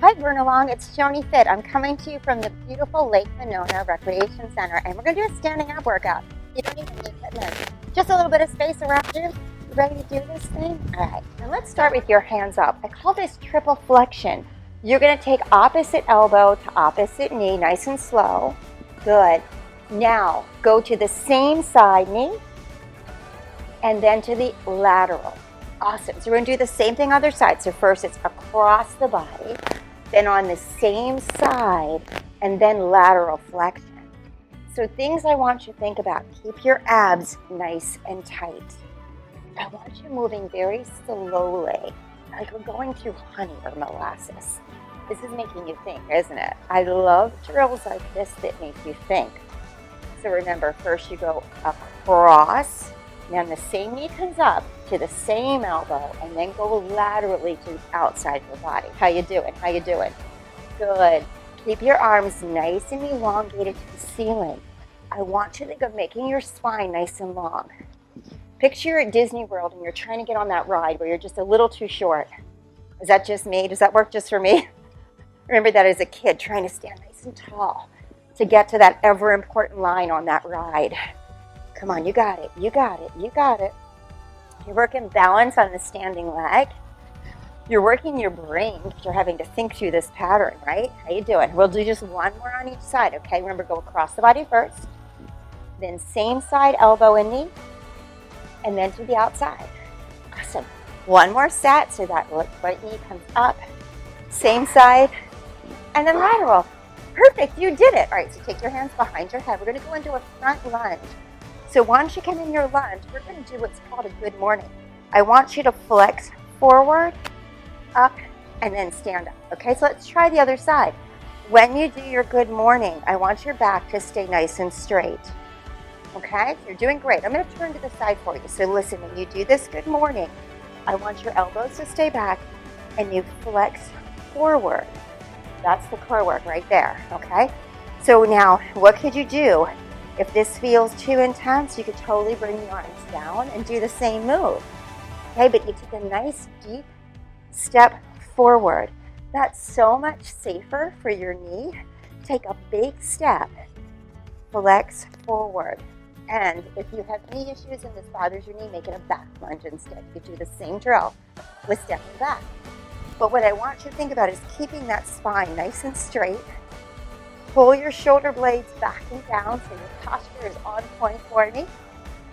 Hi, Burn Along. It's Joni Fit. I'm coming to you from the beautiful Lake Monona Recreation Center, and we're going to do a standing up workout. You don't even need fitness. Just a little bit of space around you. You ready to do this thing? All right. Now let's start with your hands up. I call this triple flexion. You're going to take opposite elbow to opposite knee, nice and slow. Good. Now go to the same side knee and then to the lateral. Awesome. So we're going to do the same thing other side. So first it's across the body, then on the same side, and then lateral flexion. So things I want you to think about. Keep your abs nice and tight. I want you moving very slowly, like we're going through honey or molasses. This is making you think, isn't it? I love drills like this that make you think. So remember, first you go across, then the same knee comes up to the same elbow, and then go laterally to the outside of your body. How you doing? How you doing? Good. Keep your arms nice and elongated to the ceiling. I want you to think of making your spine nice and long. Picture you're at Disney World and you're trying to get on that ride where you're just a little too short. Is that just me? Does that work just for me? Remember that as a kid, trying to stand nice and tall to get to that ever important line on that ride. Come on, you got it, you got it, you got it. You're working balance on the standing leg. You're working your brain because you're having to think through this pattern, right? How you doing? We'll do just one more on each side, okay? Remember, go across the body first, then same side, elbow and knee, and then to the outside. Awesome. One more set, so that right knee comes up, same side, and then lateral. Perfect, you did it. All right, so take your hands behind your head. We're gonna go into a front lunge. So once you come in your lunge, we're going to do what's called a good morning. I want you to flex forward, up, and then stand up. Okay, so let's try the other side. When you do your good morning, I want your back to stay nice and straight. Okay, you're doing great. I'm going to turn to the side for you. So listen, when you do this good morning, I want your elbows to stay back and you flex forward. That's the core work right there. Okay, so now what could you do? If this feels too intense, you could totally bring the arms down and do the same move. Okay, but you take a nice deep step forward. That's so much safer for your knee. Take a big step, flex forward. And if you have knee issues and this bothers your knee, make it a back lunge instead. You could do the same drill with stepping back. But what I want you to think about is keeping that spine nice and straight. Pull your shoulder blades back and down so your posture is on point for me.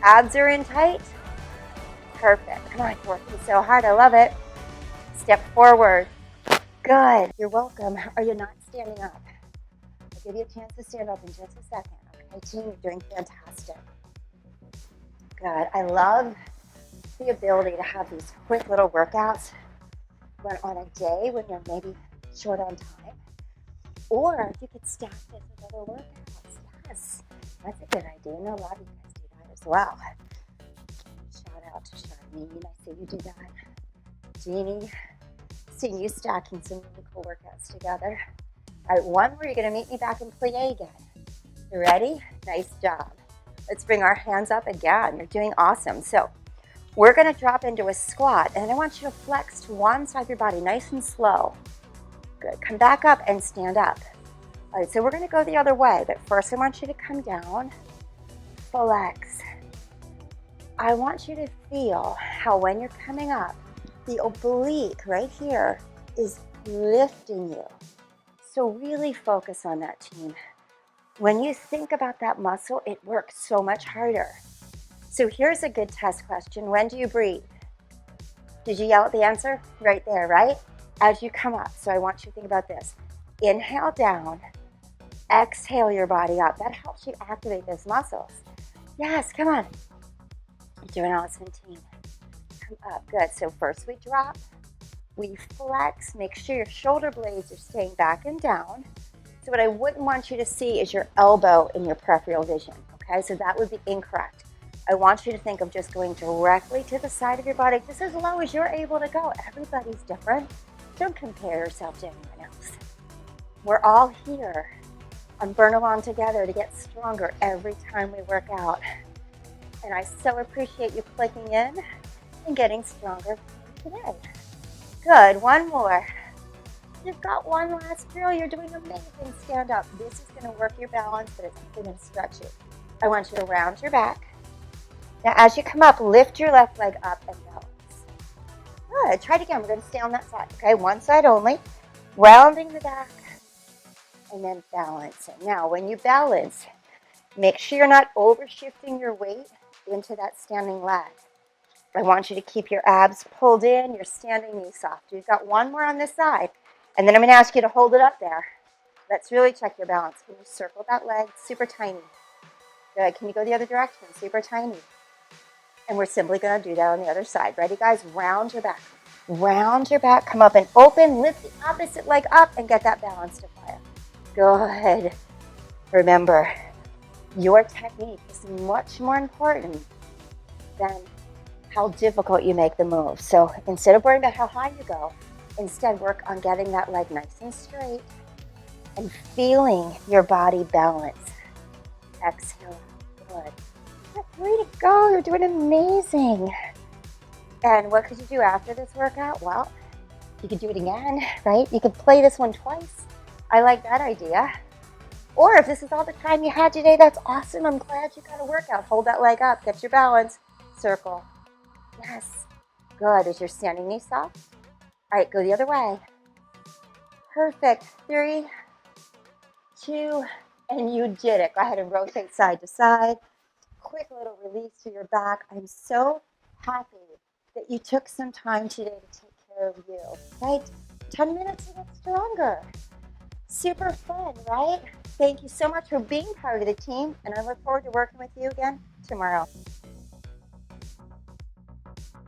Abs are in tight. Perfect. Come on, you're working so hard. I love it. Step forward. Good. You're welcome. Are you not standing up? I'll give you a chance to stand up in just a second. Okay, team, you're doing fantastic. Good. I love the ability to have these quick little workouts when on a day when you're maybe short on time. Or you could stack this with other workouts. Yes, that's a good idea. I know a lot of you guys do that as well. Shout out to Charlene. I see you do that. Jeannie, seeing you stacking some really cool workouts together. All right, one more. You're going to meet me back in plie again. You ready? Nice job. Let's bring our hands up again. You're doing awesome. So we're going to drop into a squat, and I want you to flex to one side of your body, nice and slow. Good. Come back up and stand up. All right, so we're going to go the other way, but first I want you to come down, flex. I want you to feel how when you're coming up, the oblique right here is lifting you. So really focus on that, team. When you think about that muscle, it works so much harder. So here's a good test question. When do you breathe? Did you yell at the answer? Right there, right? As you come up. So I want you to think about this. Inhale down, exhale your body up. That helps you activate those muscles. Yes, come on. You're doing awesome, team. Come up, good. So first we drop, we flex, make sure your shoulder blades are staying back and down. So what I wouldn't want you to see is your elbow in your peripheral vision, okay? So that would be incorrect. I want you to think of just going directly to the side of your body, just as low as you're able to go. Everybody's different. Don't compare yourself to anyone else. We're all here on Burn Along together to get stronger every time we work out. And I so appreciate you clicking in and getting stronger today. Good, one more. You've got one last drill. You're doing amazing. Stand up. This is going to work your balance, but it's going to stretch you. I want you to round your back. Now, as you come up, lift your left leg up and balance. Good. Try it again. We're going to stay on that side. Okay, one side only. Rounding the back and then balancing. Now, when you balance, make sure you're not overshifting your weight into that standing leg. I want you to keep your abs pulled in, your standing knee soft. You've got one more on this side, and then I'm going to ask you to hold it up there. Let's really check your balance. Can you circle that leg? Super tiny. Good. Can you go the other direction? Super tiny. And we're simply going to do that on the other side. Ready, guys? Round your back. Round your back. Come up and open. Lift the opposite leg up and get that balance to fire. Good. Remember, your technique is much more important than how difficult you make the move. So instead of worrying about how high you go, instead work on getting that leg nice and straight and feeling your body balance. Exhale. Good. Way to go. You're doing amazing. And what could you do after this workout? Well, you could do it again, right? You could play this one twice. I like that idea. Or if this is all the time you had today, that's awesome. I'm glad you got a workout. Hold that leg up. Get your balance. Circle. Yes. Good. Is your standing knee soft? All right, go the other way. Perfect. 3, 2, and you did it. Go ahead and rotate side to side. Quick little release to your back. I'm so happy that you took some time today to take care of you, right? 10 minutes to get stronger. Super fun, right? Thank you so much for being part of the team, and I look forward to working with you again tomorrow.